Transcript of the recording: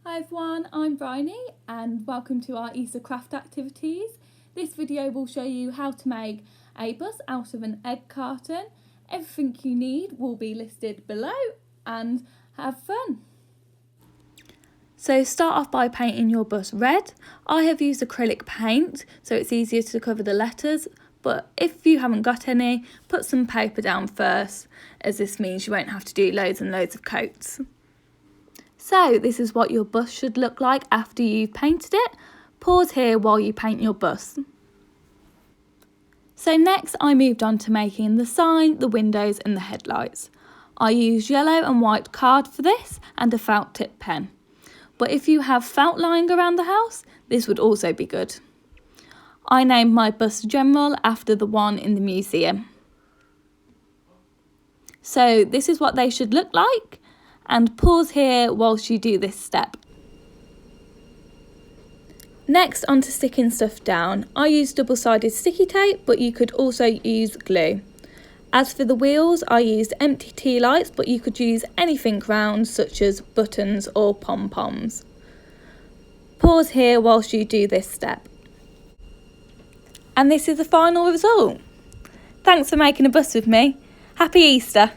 Hi everyone, I'm Bryony and welcome to our Easter craft activities. This video will show you how to make a bus out of an egg carton. Everything you need will be listed below and have fun. So start off by painting your bus red. I have used acrylic paint so it's easier to cover the letters, but if you haven't got any, put some paper down first, as this means you won't have to do loads and loads of coats. So this is what your bus should look like after you've painted it. Pause here while you paint your bus. So next I moved on to making the sign, the windows and the headlights. I used yellow and white card for this and a felt tip pen. But if you have felt lying around the house, this would also be good. I named my bus General after the one in the museum. So this is what they should look like, and pause here whilst you do this step. Next, on to sticking stuff down. I used double-sided sticky tape, but you could also use glue. As for the wheels, I used empty tea lights, but you could use anything round such as buttons or Pom Poms. Pause here whilst you do this step. And this is the final result. Thanks for making a bus with me. Happy Easter!